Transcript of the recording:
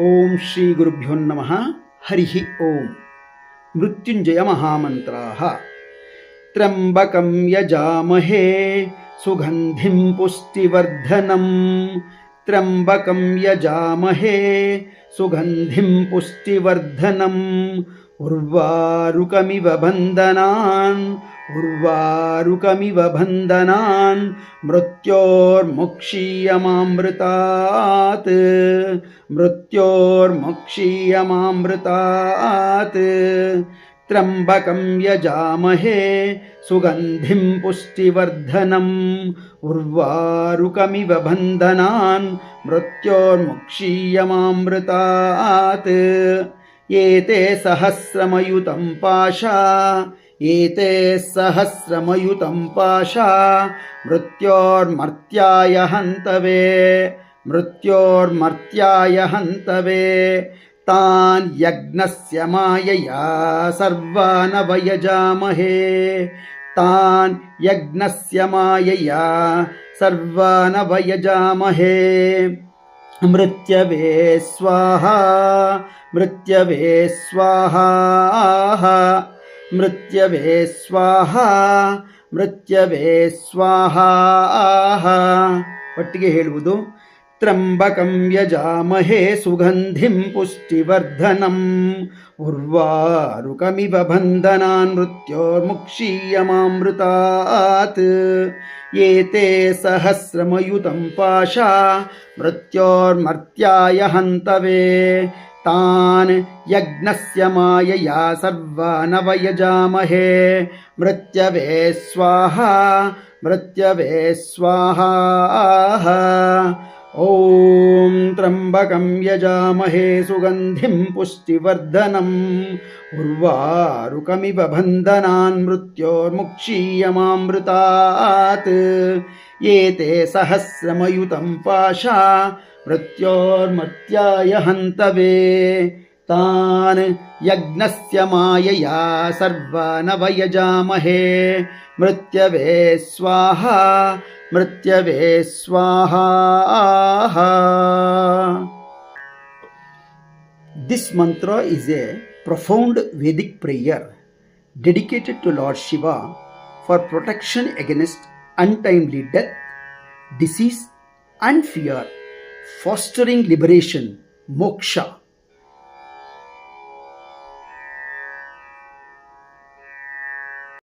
ಓಂ ಶ್ರೀ ಗುರುಭ್ಯೋ ನಮಃ. ಹರಿ ಓಂ. ಮೃತ್ಯುಂಜಯ ಮಹಾಮಂತ್ರಾಃ. ತ್ರ್ಯಂಬಕಂ ಯಜಾಮಹೇ ಸುಗಂಧಿಂ ಪುಷ್ಟಿವರ್ಧನಂ. ತ್ರ್ಯಂಬಕಂ ಯಜಾಮಹೇ ಸುಗಂಧಿಂ ಪುಷ್ಟಿವರ್ಧನಂ. ಉರ್ವಾರುಕಮಿವ ಬಂಧನಾನ್ ಉರ್ವಾರುಕಮಿವ ಬಂಧನಾನ್ ಮೃತ್ಯೋರ್ಮುಕ್ಷೀಯಮಾಮೃತಾತ್ ಮೃತ್ಯೋರ್ಮುಕ್ಷೀಯಮಾಮೃತಾತ್. ತ್ರ್ಯಂಬಕಂ ಯಜಾಮಹೇ ಸುಗಂಧಿಂ ಪುಷ್ಟಿವರ್ಧನಂ. ಉರ್ವಾರುಕಮಿವ ಬಂಧನಾನ್ ಮೃತ್ಯೋರ್ಮುಕ್ಷೀಯಮಾಮೃತಾತ್. ಏತೆ ಸಹಸ್ರಮಯುತಂ ಪಾಶಾ ಏತೆ ಸಹಸ್ರಮಯುತಂ ಪಾಶಾ ಮೃತ್ಯೋರ್ಮರ್ತ್ಯಾಯ ಹಂತವೇ ಮೃತ್ಯೋರ್ಮರ್ತ್ಯಾಯ ಹಂತವೇ. ತಾನ್ ಯಜ್ಞಸ್ಯ ಮಾಯಯಾ ಸರ್ವಾನವಯಜಾಮಹೇ ತಾನ್ ಯಜ್ಞಸ್ಯ ಮಾಯಯಾ ಸರ್ವಾನವಯಜಾಮಹೇ. ಮೃತ್ಯವೇ ಸ್ವಾಹಾ ಮೃತ್ಯವೇ ಸ್ವಾಹಾ ಮೃತ್ಯವೇ ಸ್ವಾಹಾ ಮೃತ್ಯವೇ ಸ್ವಾಹಾ. ಒಟ್ಟಿಗೆ ಹೇಳುವುದು: ತ್ರ್ಯಂಬಕಂ ಯಜಾಮಹೇ ಸುಗಂಧಿಂ ಪುಷ್ಟಿವರ್ಧನಂ. ಉರ್ವಾರುಕಮಿವ ಬಂಧನಾನ್ ಮೃತ್ಯೋರ್ಮುಕ್ಷೀಯಮಾಮೃತಾತ್. ಏತೆ ಸಹಸ್ರಮಯುತಂ ಪಾಶಾ ಮೃತ್ಯೋರ್ಮರ್ತ್ಯಾಯ ಹಂತವೇ. ತಾನ್ ಯಜ್ಞಸ್ಯ ಮಾಯಯಾ ಸರ್ವಾನವಯಜಾಮಹೇ. ಮೃತ್ಯವೇ ಸ್ವಾಹಾ ಮೃತ್ಯವೇ ಸ್ವಾಹಾ. ಓಂ ತ್ರ್ಯಂಬಕಂ ಯಜಾಮಹೇ ಸುಗಂಧಿಂ ಪುಷ್ಟಿವರ್ಧನಂ. ಉರ್ವಾರುಕಮಿವ ಬಂಧನಾನ್ ಮೃತ್ಯೋರ್ಮುಕ್ಷೀಯಮಾಮೃತಾತ್. ಏತೆ ಸಹಸ್ರಮಯುತಂ ಪಾಶಾ ಮೃತ್ಯೋರ್ಮರ್ತ್ಯಾಯ ಹಂತವೇ. ತಾನ್ ಯಜ್ಞಸ್ಯ ಮಾಯಯಾ ಸರ್ವಾನವಯಜಾಮಹೇ. ಮೃತ್ಯವೇ ಸ್ವಾಹಾ ಮೃತ್ಯವೇ ಸ್ವಾಹಾ. This mantra is a profound Vedic prayer dedicated to Lord Shiva for protection against untimely death, disease and fear, fostering liberation, moksha.